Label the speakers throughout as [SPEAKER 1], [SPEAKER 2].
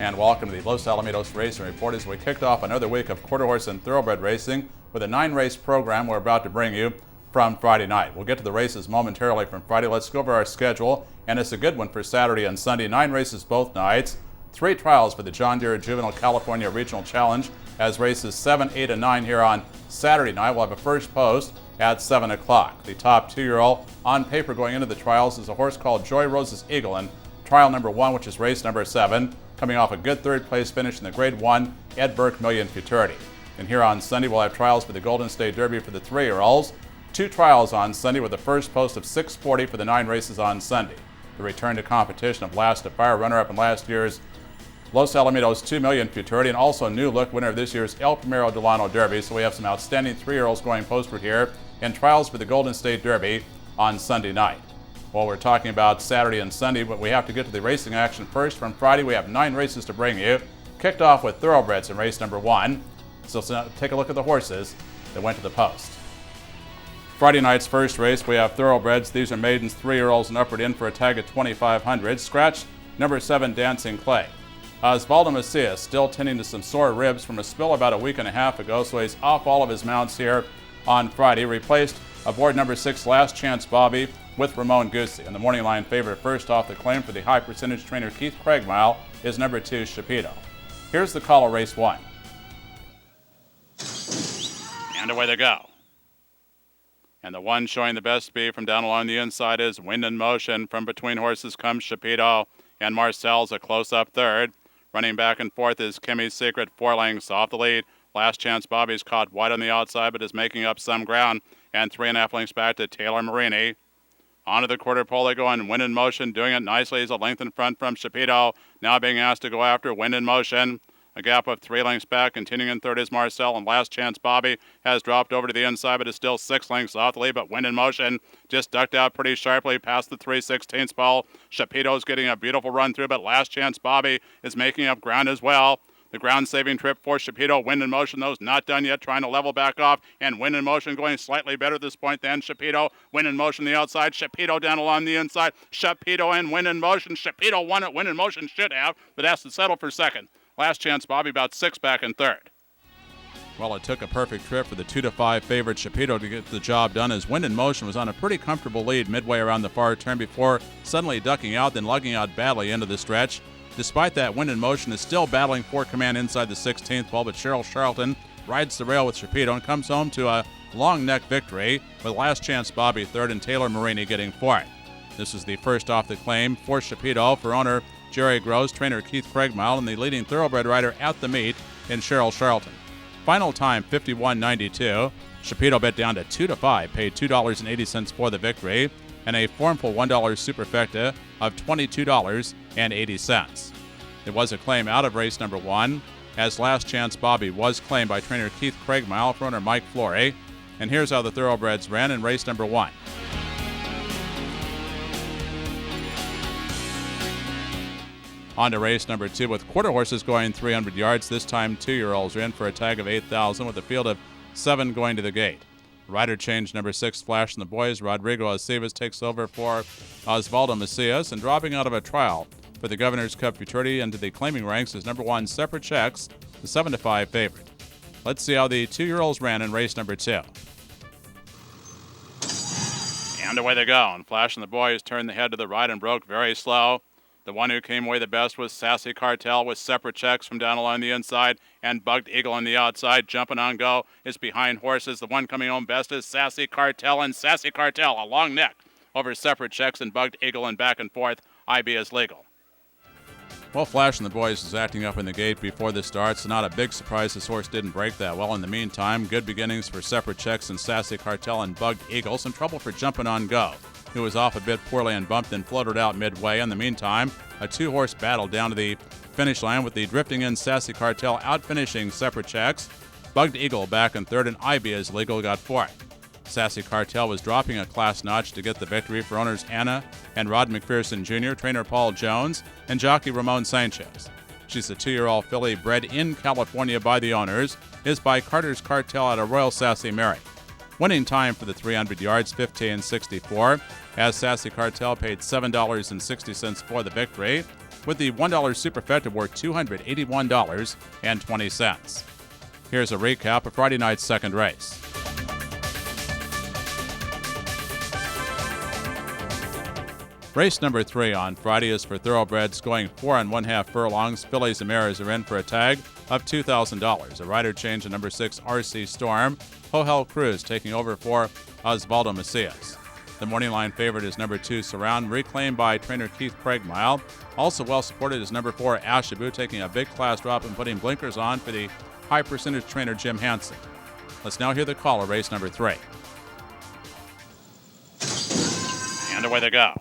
[SPEAKER 1] And welcome to the Los Alamitos Racing Report as we kicked off another week of quarter horse and thoroughbred racing with a 9-race program we're about to bring you from Friday night. We'll get to the races momentarily from Friday. Let's go over our schedule, and it's a good one for Saturday and Sunday. 9 races both nights, 3 trials for the John Deere Juvenile California Regional Challenge as races 7, 8, and 9 here on Saturday night. We'll have a first post at 7 o'clock. The top 2-year-old on paper going into the trials is a horse called Joy Rose's Eagle in trial number 1, which is race number 7. Coming off a good third-place finish in the Grade 1 Ed Burke Million Futurity. And here on Sunday, we'll have trials for the Golden State Derby for the 3-year-olds. 2 trials on Sunday with the first post of 6:40 for the 9 races on Sunday. The return to competition of Last to Fire, runner-up in last year's Los Alamitos 2 Million Futurity, and also a new look winner of this year's El Primero Delano Derby. So we have some outstanding 3-year-olds going postward here in trials for the Golden State Derby on Sunday night. Well, we're talking about Saturday and Sunday, but we have to get to the racing action first. From Friday, we have 9 races to bring you. Kicked off with thoroughbreds in race number 1. So take a look at the horses that went to the post. Friday night's first race, we have thoroughbreds. These are maidens, 3-year-olds, and upward in for a tag at 2,500. Scratch number 7, Dancing Clay. Osvaldo Macias still tending to some sore ribs from a spill about a week and a half ago, so he's off all of his mounts here on Friday. Replaced aboard number 6, Last Chance Bobby, with Ramon Goosey. And the morning line favorite first off the claim for the high percentage trainer Keith Craigmile is number 2, Shapiro. Here's the call of race 1. And away they go. And the one showing the best speed from down along the inside is Wind in Motion. From between horses comes Shapiro, and Marcel's a close-up third. Running back and forth is Kimmy's Secret, 4 lengths off the lead. Last Chance Bobby's caught wide on the outside, but is making up some ground. And 3.5 lengths back to Taylor Marini. Onto the quarter pole they go, and Wind in Motion doing it nicely. He's a length in front from Shapiro. Now being asked to go after Wind in Motion. A gap of 3 lengths back. Continuing in third is Marcel, and Last Chance Bobby has dropped over to the inside, but is still 6 lengths off the lead. But Wind in Motion just ducked out pretty sharply past the 3/16 ball. Shapiro's getting a beautiful run through, but Last Chance Bobby is making up ground as well. The ground-saving trip for Shapiro. Wind in Motion, though, is not done yet, trying to level back off. And Wind in Motion going slightly better at this point than Shapiro. Wind in Motion the outside. Shapiro down along the inside. Shapiro and Wind in Motion. Shapiro won it. Wind in Motion should have, but has to settle for second. Last Chance Bobby about 6 back in third. Well, it took a perfect trip for the 2-5 favorite Shapiro to get the job done, as Wind in Motion was on a pretty comfortable lead midway around the far turn before suddenly ducking out, then lugging out badly into the stretch. Despite that, Wind in Motion is still battling for command inside the 16th ball, but Cheryl Charlton rides the rail with Shapiro and comes home to a long neck victory, with Last Chance Bobby third and Taylor Marini getting fourth. This is the first off the claim for Shapiro for owner Jerry Gross, trainer Keith Craigmile, and the leading thoroughbred rider at the meet in Cheryl Charlton. Final time 51.92. Shapiro bet down to 2-5, paid $2.80 for the victory, and a formful $1 superfecta of $22.80. It was a claim out of race number 1, as Last Chance Bobby was claimed by trainer Keith Craigmile for owner Mike Flory. And here's how the thoroughbreds ran in race number 1. On to race number 2 with quarter horses going 300 yards. This time 2-year-olds are in for a tag of 8,000 with a field of 7 going to the gate. Rider change number 6, Flash and the Boys. Rodrigo Acevas takes over for Osvaldo Macias, and dropping out of a trial for the Governor's Cup Futurity into the claiming ranks is number 1, Separate Checks, the 7-5 favorite. Let's see how the 2-year-olds ran in race number 2. And away they go, and Flash and the Boys turned the head to the right and broke very slow. The one who came away the best was Sassy Cartel with Separate Checks from down along the inside, and Bugged Eagle on the outside. Jumping on Go is behind horses. The one coming home best is Sassy Cartel, and Sassy Cartel, a long neck over Separate Checks and Bugged Eagle, and back and forth, IB is legal. Well, Flash and the Boys is acting up in the gate before the start, so not a big surprise this horse didn't break that well. In the meantime, good beginnings for Separate Checks and Sassy Cartel and Bugged Eagle. Some trouble for Jumping on Go, who was off a bit poorly and bumped and floated out midway. In the meantime, a 2-horse battle down to the finish line with the drifting in Sassy Cartel out-finishing Separate Checks. Bugged Eagle back in third, and IB is legal got fourth. Sassy Cartel was dropping a class notch to get the victory for owners Anna and Rod McPherson Jr., trainer Paul Jones, and jockey Ramon Sanchez. She's a 2-year-old filly bred in California by the owners, is by Carter's Cartel out of Royal Sassy Mary. Winning time for the 300 yards, 15.64, as Sassy Cartel paid $7.60 for the victory. with the $1 superfecta worth $281.20. Here's a recap of Friday night's second race. Race number 3 on Friday is for thoroughbreds going 4 1/2 furlongs. Fillies and mares are in for a tag of $2,000. A rider change in number 6, RC Storm. Hohel Cruz taking over for Osvaldo Macias. The morning line favorite is number 2, Surround, reclaimed by trainer Keith Craigmile. Also well supported is number 4, Ashabu, taking a big class drop and putting blinkers on for the high percentage trainer Jim Hansen. Let's now hear the call of race number 3. And away they go.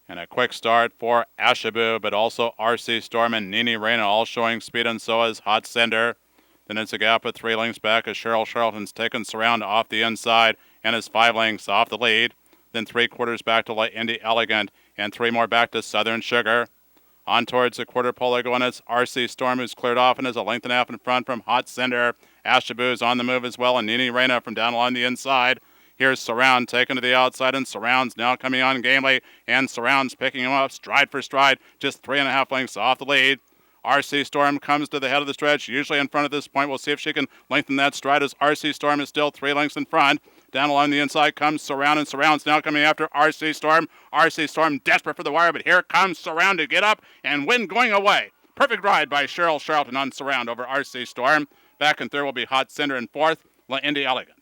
[SPEAKER 1] And a quick start for Ashabu, but also RC Storm and Nini Reina all showing speed, and so is Hot Cinder. Then it's a gap of 3 lengths back as Cheryl Charlton's taken Surround off the inside and is 5 lengths off the lead. Then 3/4 back to La Indy Elegant and 3 more back to Southern Sugar. On towards the quarter pole go, and it's RC Storm who's cleared off and is a length and a half in front from Hot Cinder. Ashabu is on the move as well, and Nini Reina from down along the inside. Here's Surround taken to the outside, and Surround's now coming on gamely, and Surround's picking him up stride for stride, just 3 1/2 lengths off the lead. RC Storm comes to the head of the stretch, usually in front at this point. We'll see if she can lengthen that stride as RC Storm is still 3 lengths in front. Down along the inside comes Surround, and Surround's now coming after RC Storm. RC Storm desperate for the wire, but here comes Surround to get up and win going away. Perfect ride by Cheryl Charlton on Surround over RC Storm. Back in third will be Hot Cinder, and fourth, La Indy Elegant.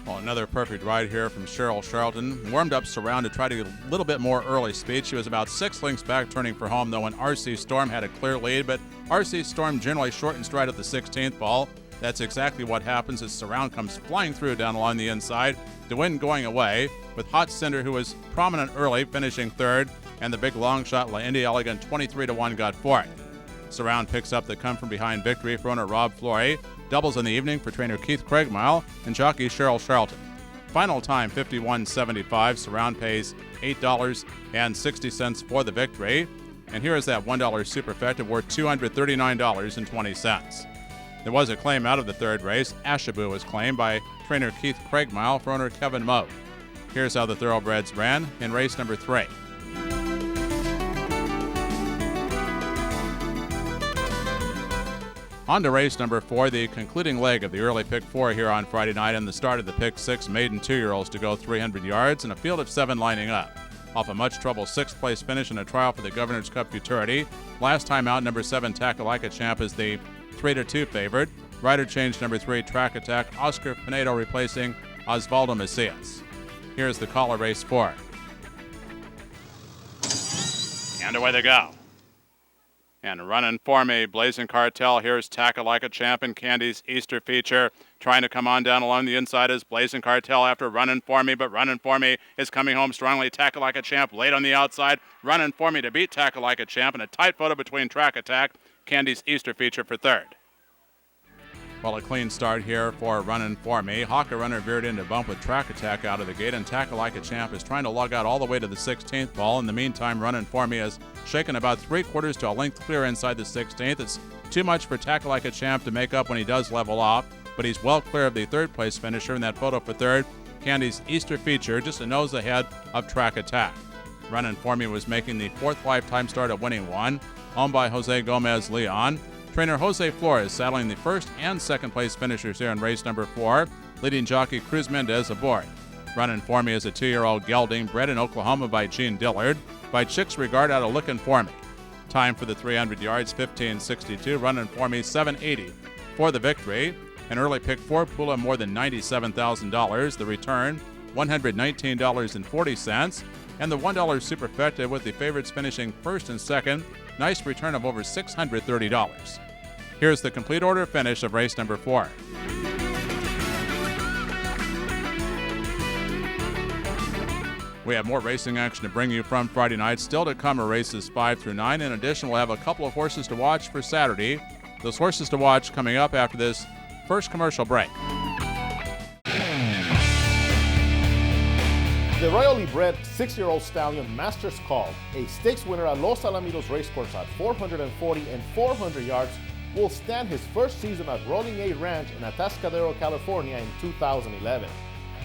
[SPEAKER 1] Well, another perfect ride here from Cheryl Charlton. Warmed up Surround to try to get a little bit more early speed. She was about 6 lengths back turning for home, though, when RC Storm had a clear lead, but RC Storm generally short and stride at the 16th ball. That's exactly what happens as Surround comes flying through down along the inside. The win going away with Hot Cinder, who was prominent early, finishing third, and the big long shot La Indy Elegant 23-1 got fourth. Surround picks up the come from behind victory for owner Rob Flory. Doubles in the evening for trainer Keith Craigmile and jockey Cheryl Charlton. Final time 51.75. Surround pays $8.60 for the victory. And here is that $1 superfecta worth $239.20. There was a claim out of the third race. Ashabu was claimed by trainer Keith Craigmile for owner Kevin Moe. Here's how the thoroughbreds ran in race number 3. On to race number 4, the concluding leg of the early pick 4 here on Friday night, and the start of the pick 6 maiden 2-year-olds to go 300 yards and a field of 7 lining up. Off a much trouble 6th place finish in a trial for the Governor's Cup Futurity. Last time out, number 7 Takalika Champ is the 3-2 favorite. Rider change number 3 Track Attack, Oscar Pinedo replacing Osvaldo Macias. Here's the call of race 4. And away they go. And running for me, Blazing Cartel. Here's Takalika Champ and Candy's Easter feature. Trying to come on down along the inside is Blazing Cartel after Running for Me, but Running for Me is coming home strongly. Takalika Champ late on the outside. Running for Me to beat Takalika Champ, and a tight photo between Track Attack, Candy's Easter feature for third. Well, a clean start here for Running for Me. Hawker Runner veered into bump with Track Attack out of the gate, and Takalika Champ is trying to lug out all the way to the 16th ball. In the meantime, Running for Me is shaken about 3/4 to a length clear inside the 16th. It's too much for Takalika Champ to make up when he does level off, but he's well clear of the third place finisher in that photo for third. Candy's Easter feature, just a nose ahead of Track Attack. Running for Me was making the 4th lifetime start of winning one, owned by Jose Gomez Leon. Trainer Jose Flores saddling the 1st and 2nd place finishers here in race number 4, leading jockey Cruz Mendez aboard. Running for Me is a 2-year-old gelding bred in Oklahoma by Gene Dillard, by Chicks Regard out of Lookin' For Me. Time for the 300 yards, 15:62. Running for Me, 780 for the victory. An early pick 4 Pula more than $97,000. The return, $119.40. And the $1 superfecta with the favorites finishing 1st and 2nd. Nice return of over $630. Here's the complete order finish of race number 4. We have more racing action to bring you from Friday night. Still to come are races 5 through 9. In addition, we'll have a couple of horses to watch for Saturday. Those horses to watch coming up after this first commercial break.
[SPEAKER 2] The royally bred 6-year-old stallion Master's Call, a stakes winner at Los Alamitos Racecourse at 440 and 400 yards, will stand his first season at Rolling 8 Ranch in Atascadero, California in 2011.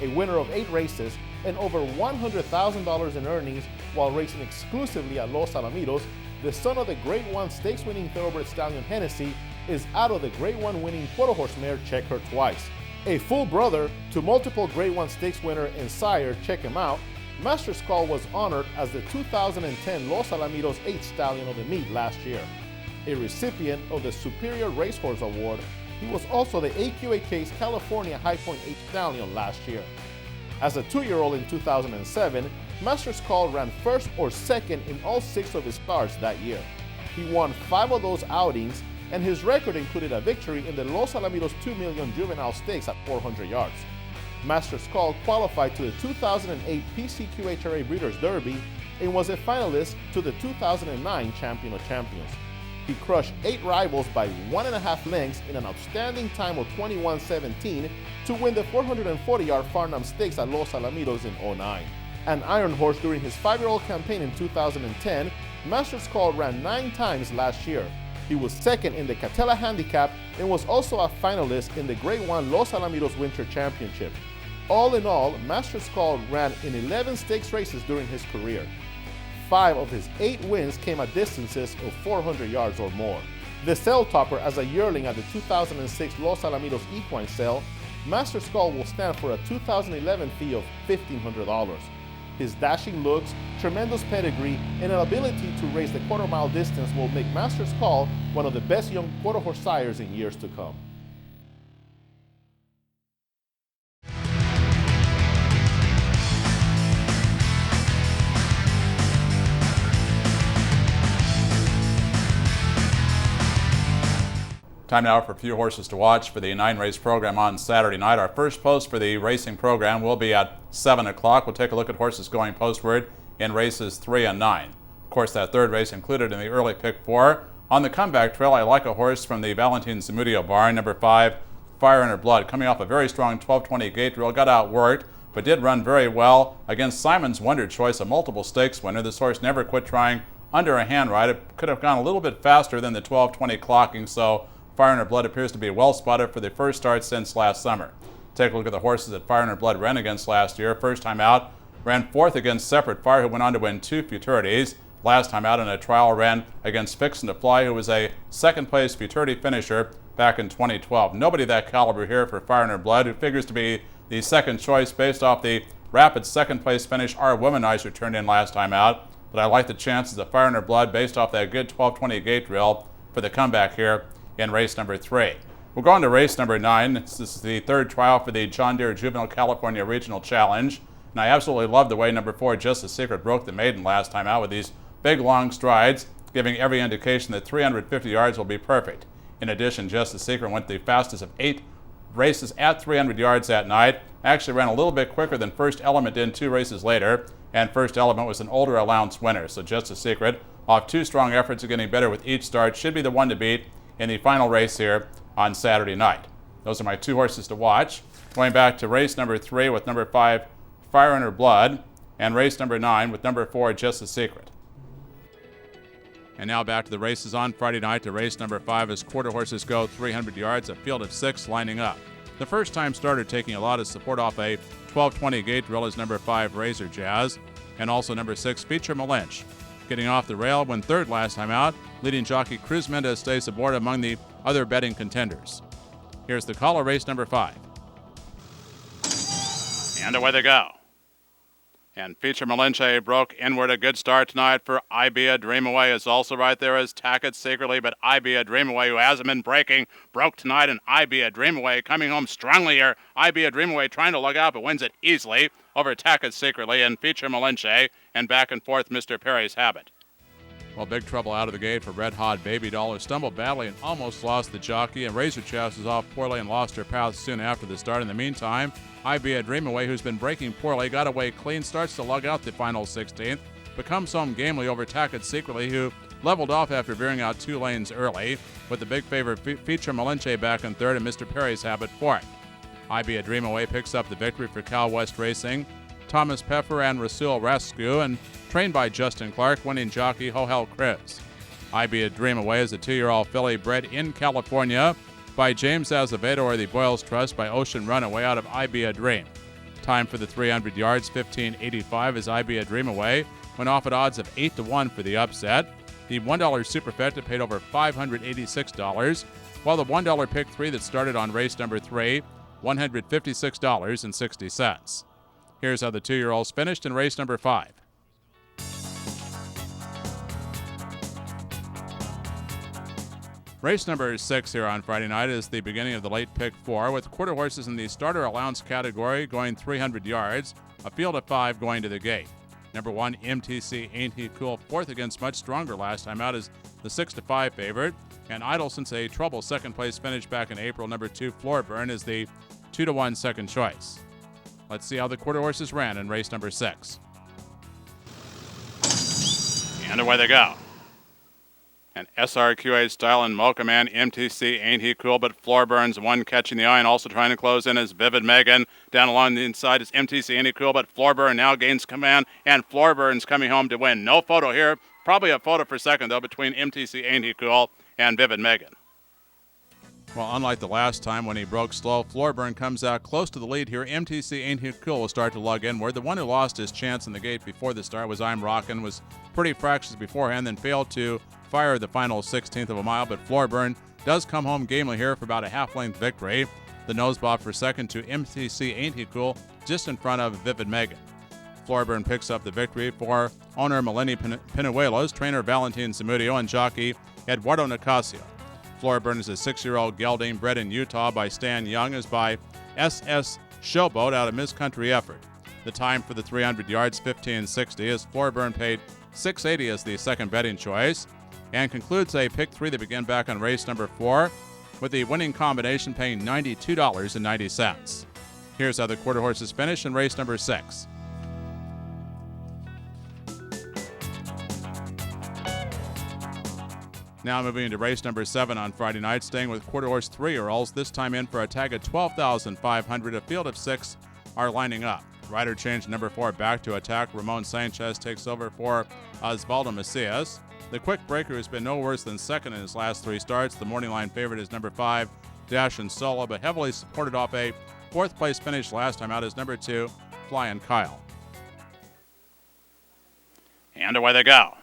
[SPEAKER 2] A winner of 8 races, and over $100,000 in earnings while racing exclusively at Los Alamitos, the son of the Grade 1 stakes-winning thoroughbred stallion Hennessy is out of the Grade 1 winning quarter horse mare Check Her Twice. A full brother to multiple Grade 1 stakes winner and sire Check Him Out, Master Skull was honored as the 2010 Los Alamitos 8th Stallion of the Meet last year. A recipient of the Superior Racehorse Award, he was also the AQA Chase California High Point 8th Stallion last year. As a 2-year-old in 2007, Master Skull ran first or second in all 6 of his starts that year. He won 5 of those outings, and his record included a victory in the Los Alamitos 2 Million Juvenile Stakes at 400 yards. Master Skull qualified to the 2008 PCQHRA Breeders' Derby and was a finalist to the 2009 Champion of Champions. He crushed 8 rivals by 1.5 lengths in an outstanding time of 21:17 to win the 440-yard Farnham Stakes at Los Alamitos in 2009. An iron horse during his 5-year-old campaign in 2010, Master Skull ran 9 times last year. He was second in the Catella Handicap and was also a finalist in the Grade 1 Los Alamitos Winter Championship. All in all, Master Skull ran in 11 stakes races during his career. 5 of his 8 wins came at distances of 400 yards or more. The sale topper as a yearling at the 2006 Los Alamitos Equine Sale, Master Skull will stand for a 2011 fee of $1,500. His dashing looks, tremendous pedigree, and an ability to race the quarter-mile distance will make Master Skull one of the best young quarter horse sires in years to come.
[SPEAKER 1] Time now for a few horses to watch for the 9-race program on Saturday night. Our first post for the racing program will be at 7 o'clock. We'll take a look at horses going postward in races 3 and 9. Of course, that third race included in the early pick 4. On the comeback trail, I like a horse from the Valentin Zamudio barn, number 5, Fire in Her Blood, coming off a very strong 12:20 gate drill, got outworked, but did run very well against Simon's Wonder Choice, a multiple stakes winner. This horse never quit trying under a hand ride. It could have gone a little bit faster than the 12:20 clocking, so Fire in Her Blood appears to be well spotted for the first start since last summer. Take a look at the horses that Fire in Her Blood ran against last year. First time out, ran 4th against Separate Fire, who went on to win 2 futurities. Last time out in a trial, ran against Fixin' to Fly, who was a second-place futurity finisher back in 2012. Nobody that caliber here for Fire in Her Blood, who figures to be the second choice based off the rapid second-place finish Our Womanizer turned in last time out. But I like the chances of Fire in Her Blood based off that good 12:20 gate drill for the comeback here in race number 3. We'll go on to race number 9. This is the third trial for the John Deere Juvenile California Regional Challenge. And I absolutely love the way number 4, Just a Secret, broke the maiden last time out with these big long strides, giving every indication that 350 yards will be perfect. In addition, Just a Secret went the fastest of 8 races at 300 yards that night. Actually ran a little bit quicker than First Element did 2 races later. And First Element was an older allowance winner. So Just a Secret, off 2 strong efforts of getting better with each start, should be the one to beat in the final race here on Saturday night. Those are my 2 horses to watch. Going back to race number 3 with number 5, Fire in Her Blood, and race number 9 with number 4, Just a Secret. And now back to the races on Friday night to race number 5 as quarter horses go 300 yards, a field of 6 lining up. The first time starter taking a lot of support off a 12:20 gate drill is number 5, Razor Jazz, and also number 6, Feature Malinch. Getting off the rail, went 3rd last time out. Leading jockey Cruz Mendez stays aboard among the other betting contenders. Here's the call of race number 5. And away they go. And Feature Malinche broke inward. A good start tonight for I Be a Dream Away is also right there as Tack It Secretly, but I Be a Dream Away, who hasn't been breaking, broke tonight, and I Be a Dream Away coming home strongly here. I Be a Dream Away trying to lug out, but wins it easily over Tack It Secretly and Feature Malinche, and back and forth Mr. Perry's Habit. Well, big trouble out of the gate for Red Hot Baby Doll, who stumbled badly and almost lost the jockey, and Razor Chest was off poorly and lost her path soon after the start. In the meantime, I Be a Dream Away, who's been breaking poorly, got away clean, starts to lug out the final 16th, but comes home gamely over Tack It Secretly, who leveled off after veering out 2 lanes early, with the big favorite Feature Malinche back in 3rd and Mr. Perry's Habit 4th. I Be a Dream Away picks up the victory for Cal West Racing, Thomas Peffer and Rasul Rascu, and trained by Justin Clark, winning jockey Hohel Chris. I Be a Dream Away is a 2-year-old filly bred in California by James Azevedo or the Boyles Trust by Ocean Runaway out of I Be a Dream. Time for the 300 yards, 15:85 as I Be a Dream Away went off at odds of 8-1 for the upset. The $1 superfecta paid over $586, while the $1 pick 3 that started on race number 3, $156.60. Here's how the 2-year-olds finished in race number 5. Race number 6 here on Friday night is the beginning of the late pick 4, with quarter horses in the starter allowance category going 300 yards, a field of 5 going to the gate. Number 1, MTC Ain't He Cool, fourth against much stronger last time out, is the 6-5 favorite. And idle since a trouble second place finish back in April, number 2, Floorburn, is the 2-1 second choice. Let's see how the quarter horses ran in race number 6. And away they go. And SRQA Style and Mocha Man, MTC Ain't He Cool, but Floorburn's one catching the eye and also trying to close in is Vivid Megan. Down along the inside is MTC Ain't He Cool, but Floorburn now gains command, and Floorburn's coming home to win. No photo here. Probably a photo for second, though, between MTC Ain't He Cool and Vivid Megan. Well, unlike the last time when he broke slow, Floorburn comes out close to the lead here. MTC Ain't He Cool will start to lug inward. The one who lost his chance in the gate before the start was I'm Rockin', was pretty fractious beforehand, then failed to fire the final 16th of a mile, but Floorburn does come home gamely here for about a half-length victory. The nose bob for second to MTC Ain't He Cool, just in front of Vivid Megan. Floorburn picks up the victory for owner Melanie Pinuelos, trainer Valentin Zamudio, and jockey Eduardo Nicasio. Floorburn is a 6-year-old gelding bred in Utah by Stan Young, is by SS Showboat out of Miss Country Effort. The time for the 300 yards, 15:60, as Floorburn paid $6.80 as the second betting choice, and concludes a pick 3 that began back on race number 4, with the winning combination paying $92.90. Here's how the quarter horses finish in race number 6. Now moving into race number 7 on Friday night, staying with quarter horse 3-year-olds, this time in for a tag of $12,500. A field of 6 are lining up. Rider change number 4 back to attack. Ramon Sanchez takes over for Osvaldo Macias. The quick breaker has been no worse than second in his last 3 starts. The morning line favorite is number 5, Dash and Solo, but heavily supported off a 4th place finish last time out is number 2, Flyin' Kyle. And away they go.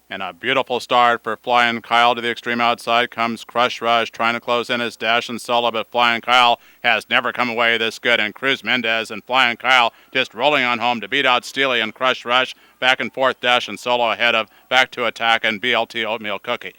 [SPEAKER 1] And a beautiful start for Flyin' Kyle. To the extreme outside comes Crush Rush, trying to close in his Dash and Solo, but Flyin' Kyle has never come away this good. And Cruz Mendez and Flyin' Kyle just rolling on home to beat out Steely and Crush Rush. Back and forth, Dash and Solo ahead of Back to Attack and BLT Oatmeal Cookie.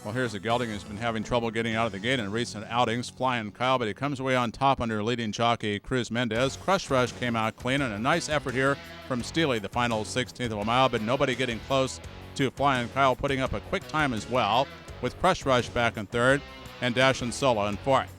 [SPEAKER 1] Well, here's a gelding who's been having trouble getting out of the gate in recent outings. Flyin' Kyle, but he comes away on top under leading jockey Cruz Mendez. Crush Rush came out clean, and a nice effort here from Steely, the final 16th of a mile, but nobody getting close to Flyin' Kyle, putting up a quick time as well, with Crush Rush back in 3rd and Dash and Solo in 4th.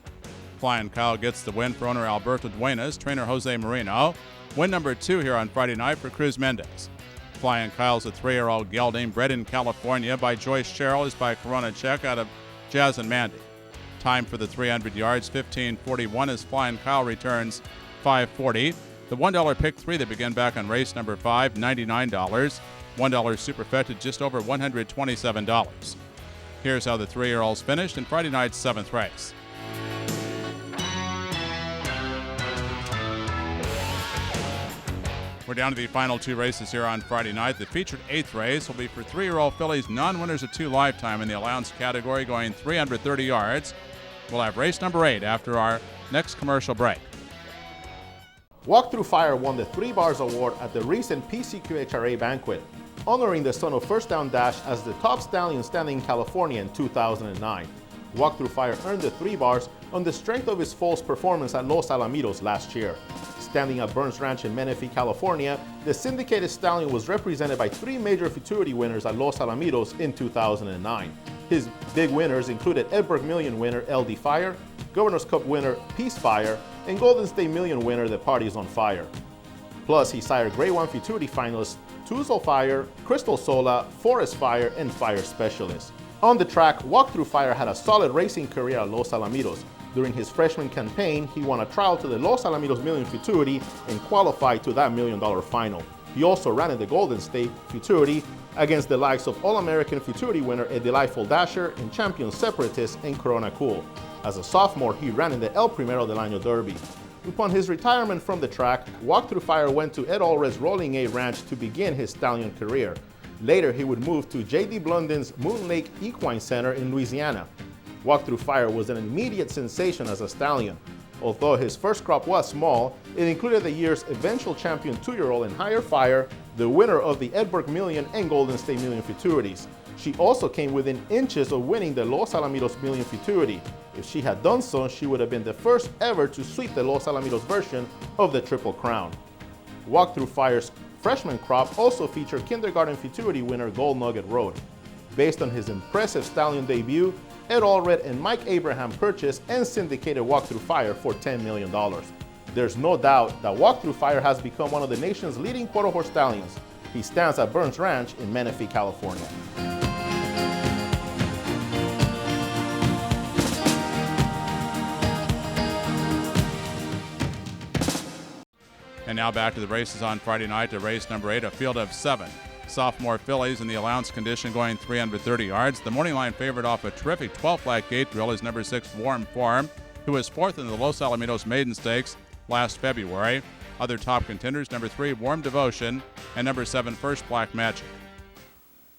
[SPEAKER 1] Flyin' Kyle gets the win for owner Alberto Duenas, trainer Jose Marino. Win number 2 here on Friday night for Cruz Mendez. Flyin' Kyle's a 3-year-old gelding bred in California by Joyce Sherrill, is by Corona Check out of Jazz and Mandy. Time for the 300 yards, 15:41, as Flyin' Kyle returns 5:40. The $1 pick 3 that began back on race number 5, $99. $1 superfecta just over $127. Here's how the 3-year-olds finished in Friday night's 7th race. We're down to the final 2 races here on Friday night. The featured 8th race will be for 3-year-old fillies, non-winners of 2 lifetime in the allowance category, going 330 yards. We'll have race number 8 after our next commercial break.
[SPEAKER 2] Walk Through Fire won the 3 Bars Award at the recent PCQHRA banquet, honoring the son of First Down Dash as the top stallion standing in California in 2009. Walk Through Fire earned the 3 bars on the strength of his false performance at Los Alamitos last year. Standing at Burns Ranch in Menifee, California, the syndicated stallion was represented by 3 major futurity winners at Los Alamitos in 2009. His big winners included Edberg Million winner LD Fire, Governor's Cup winner Peace Fire, and Golden State Million winner The Party's on Fire. Plus, he sired Grade 1 futurity finalists Tuzo Fire, Crystal Sola, Forest Fire, and Fire Specialist. On the track, Walk Through Fire had a solid racing career at Los Alamitos. During his freshman campaign, he won a trial to the Los Alamitos Million Futurity and qualified to that $1 million final. He also ran in the Golden State Futurity against the likes of All-American Futurity winner A Delightful Dasher and champion Separatist and Corona Cool. As a sophomore, he ran in the El Primero del Año Derby. Upon his retirement from the track, Walk Through Fire went to Ed Allred's Rolling A Ranch to begin his stallion career. Later, he would move to J.D. Blunden's Moon Lake Equine Center in Louisiana. Walk Through Fire was an immediate sensation as a stallion. Although his first crop was small, it included the year's eventual champion 2-year-old in Higher Fire, the winner of the Edberg Million and Golden State Million Futurities. She also came within inches of winning the Los Alamitos Million Futurity. If she had done so, she would have been the first ever to sweep the Los Alamitos version of the Triple Crown. Walk Through Fire's freshman crop also featured kindergarten futurity winner Gold Nugget Road. Based on his impressive stallion debut, Ed Allred and Mike Abraham purchased and syndicated Walk Through Fire for $10 million. There's no doubt that Walk Through Fire has become one of the nation's leading quarter horse stallions. He stands at Burns Ranch in Menifee, California.
[SPEAKER 1] And now back to the races on Friday night to race number 8, a field of 7 sophomore fillies in the allowance condition going 330 yards. The morning line favorite off a terrific 12-flat gate drill is number 6, Warm Form, who was 4th in the Los Alamitos Maiden Stakes last February. Other top contenders, number 3, Warm Devotion, and number 7, First Black Magic.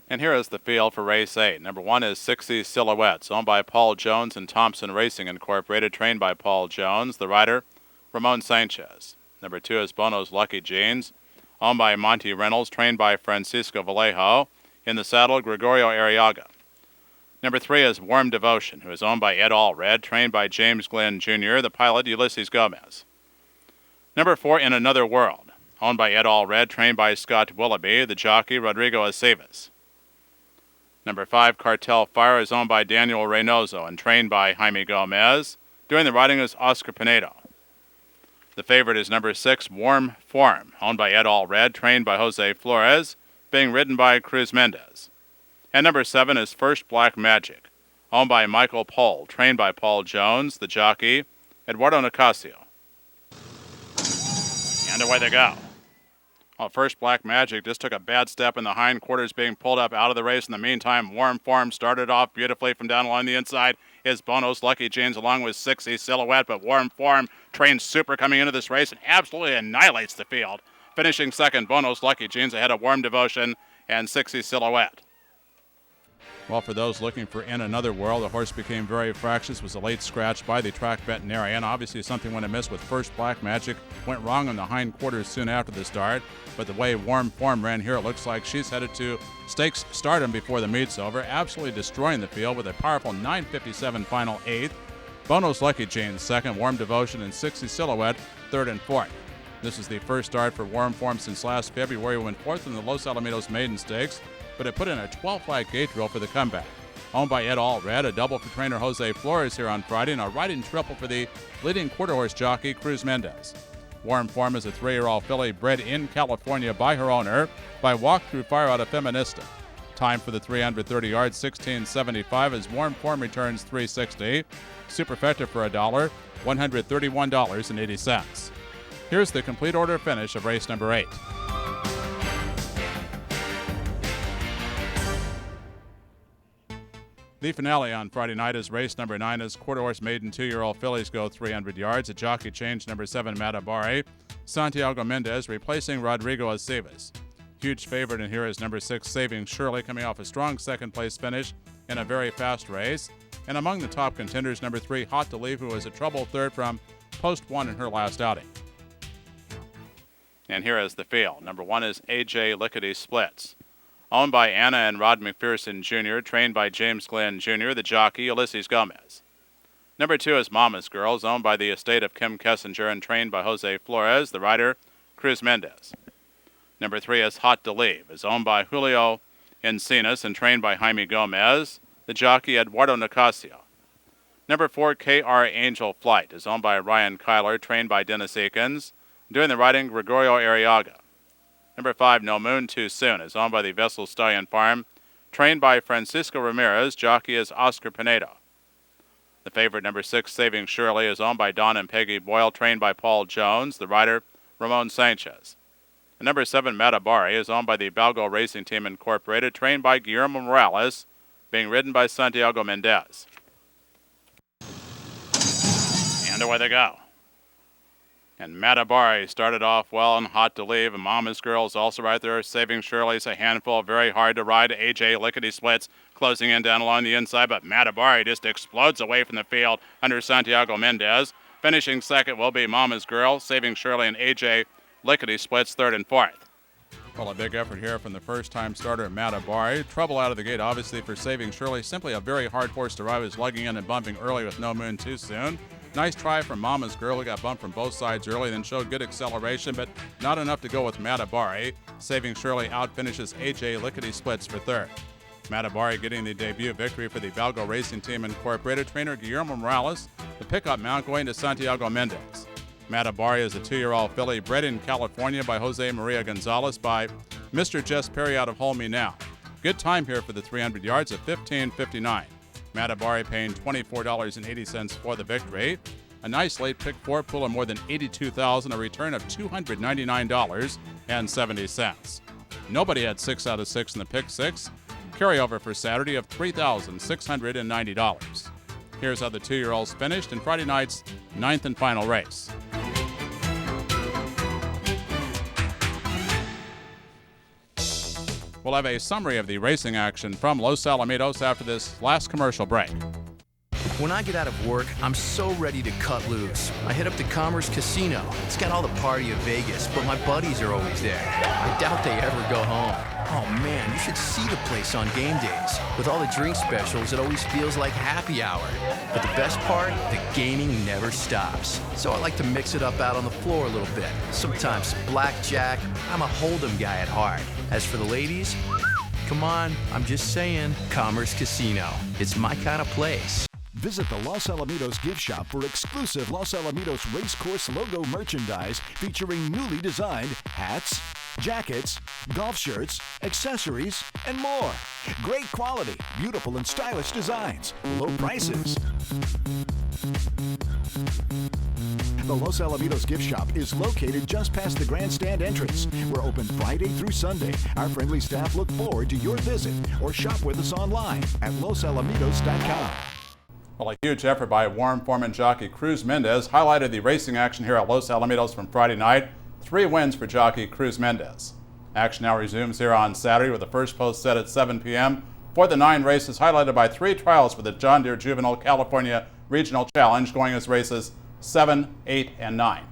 [SPEAKER 1] And here is the field for race 8. Number 1 is 60 Silhouettes, owned by Paul Jones and Thompson Racing Incorporated, trained by Paul Jones. The rider, Ramon Sanchez. Number 2 is Bono's Lucky Jeans, owned by Monty Reynolds, trained by Francisco Vallejo. In the saddle, Gregorio Arriaga. Number 3 is Warm Devotion, who is owned by Ed Allred, trained by James Glenn Jr., the pilot Ulysses Gomez. Number 4, In Another World, owned by Ed Allred, trained by Scott Willoughby, the jockey Rodrigo Aceves. Number 5, Cartel Fire, is owned by Daniel Reynoso and trained by Jaime Gomez. Doing the riding is Oscar Pinedo. The favorite is number 6, Warm Form, owned by Ed Allred, trained by Jose Flores, being ridden by Cruz Mendez. And number 7 is First Black Magic, owned by Michael Pohl, trained by Paul Jones, the jockey, Eduardo Nicasio. And away they go. Well, First Black Magic just took a bad step in the hindquarters, being pulled up out of the race. In the meantime, Warm Form started off beautifully from down along the inside. Is Bono's Lucky Jeans along with 60 Silhouette, but Warm Form trains super coming into this race and absolutely annihilates the field. Finishing second, Bono's Lucky Jeans ahead of Warm Devotion and 60 Silhouette. Well, for those looking for In Another World, the horse became very fractious, was a late scratch by the track veterinarian. Obviously, something went amiss with First Black Magic. Went wrong on the hindquarters soon after the start. But the way Warm Form ran here, it looks like she's headed to stakes stardom before the meet's over, absolutely destroying the field with a powerful 9:57 final 8th. Bono's Lucky Jeans second, Warm Devotion and 60 Silhouette third and fourth. This is the first start for Warm Form since last February, when fourth in the Los Alamitos Maiden Stakes, but it put in a 12-flat gate drill for the comeback. Owned by Ed Allred, a double for trainer Jose Flores here on Friday, and a riding triple for the leading quarter horse jockey Cruz Mendez. Warm Form is a 3-year-old filly bred in California by her owner by Walk Through Fire out of Feminista. Time for the 330 yards, 16:75 as Warm Form returns 360. Superfecta for $1, $131.80. Here's the complete order finish of race number 8. The finale on Friday night is race number 9 as quarter horse maiden 2-year-old fillies go 300 yards. A jockey change, number 7, Matabare. Santiago Mendez replacing Rodrigo Aceves. Huge favorite in here is number 6, Saving Shirley, coming off a strong second-place finish in a very fast race. And among the top contenders, number 3, Hot to Leave, who was a troubled third from post 1 in her last outing. And here is the field. Number 1 is AJ Lickety Splits, owned by Anna and Rod McPherson Jr., trained by James Glenn Jr., the jockey Ulysses Gomez. Number 2 is Mama's Girls, owned by the estate of Kim Kessinger and trained by Jose Flores, the rider Cruz Mendez. Number 3 is Hot to Leave, is owned by Julio Encinas and trained by Jaime Gomez, the jockey Eduardo Nicasio. Number 4, KR Angel Flight, is owned by Ryan Kyler, trained by Dennis Eakins, doing the riding Gregorio Arriaga. Number 5, No Moon Too Soon, is owned by the Vessel Stallion Farm, trained by Francisco Ramirez, jockey is Oscar Pinedo. The favorite, number 6, Saving Shirley, is owned by Don and Peggy Boyle, trained by Paul Jones, the rider Ramon Sanchez. And number 7, Matabare, is owned by the Balgo Racing Team Incorporated, trained by Guillermo Morales, being ridden by Santiago Mendez. And away they go. And Matabari started off well and hot to leave. And Mama's Girl is also right there. Saving Shirley's a handful. Very hard to ride. AJ Lickety Splits closing in down along the inside. But Matabari just explodes away from the field under Santiago Mendez. Finishing second will be Mama's Girl. Saving Shirley and AJ Lickety Splits third and fourth. Well, a big effort here from the first-time starter, Matabari. Trouble out of the gate, obviously, for Saving Shirley. Simply a very hard horse to ride. Was lugging in and bumping early with No Moon too soon. Nice try from Mama's Girl, who got bumped from both sides early, then showed good acceleration, but not enough to go with Matabari. Saving Shirley out-finishes AJ Lickety Splits for third. Matabari getting the debut victory for the Valgo Racing Team Incorporated. Trainer Guillermo Morales, the pickup mount going to Santiago Mendez. Matabari is a 2-year-old filly bred in California by Jose Maria Gonzalez by Mr. Jess Perry out of Hold Me Now. Good time here for the 300 yards at 15:59. Matabari paying $24.80 for the victory. A nice late pick four pool of more than $82,000, a return of $299.70. Nobody had 6 out of 6 in the pick six. Carryover for Saturday of $3,690. Here's how the 2-year-olds finished in Friday night's 9th and final race. We'll have a summary of the racing action from Los Alamitos after this last commercial break.
[SPEAKER 3] When I get out of work, I'm so ready to cut loose. I head up to Commerce Casino. It's got all the party of Vegas, but my buddies are always there. I doubt they ever go home. Oh man, you should see the place on game days. With all the drink specials, it always feels like happy hour. But the best part, the gaming never stops. So I like to mix it up out on the floor a little bit. Sometimes blackjack. I'm a hold'em guy at heart. As for the ladies, come on, I'm just saying, Commerce Casino. It's my kind of place.
[SPEAKER 4] Visit the Los Alamitos gift shop for exclusive Los Alamitos Racecourse logo merchandise featuring newly designed hats, jackets, golf shirts, accessories, and more. Great quality, beautiful and stylish designs, low prices. The Los Alamitos gift shop is located just past the grandstand entrance. We're open Friday through Sunday. Our friendly staff look forward to your visit or shop with us online at losalamitos.com.
[SPEAKER 1] Well, a huge effort by Warren Foreman jockey Cruz Mendez highlighted the racing action here at Los Alamitos from Friday night. 3 wins for jockey Cruz Mendez. Action now resumes here on Saturday with the first post set at 7 p.m. for the 9 races, highlighted by 3 trials for the John Deere Juvenile California Regional Challenge, going as races 7, 8, and 9.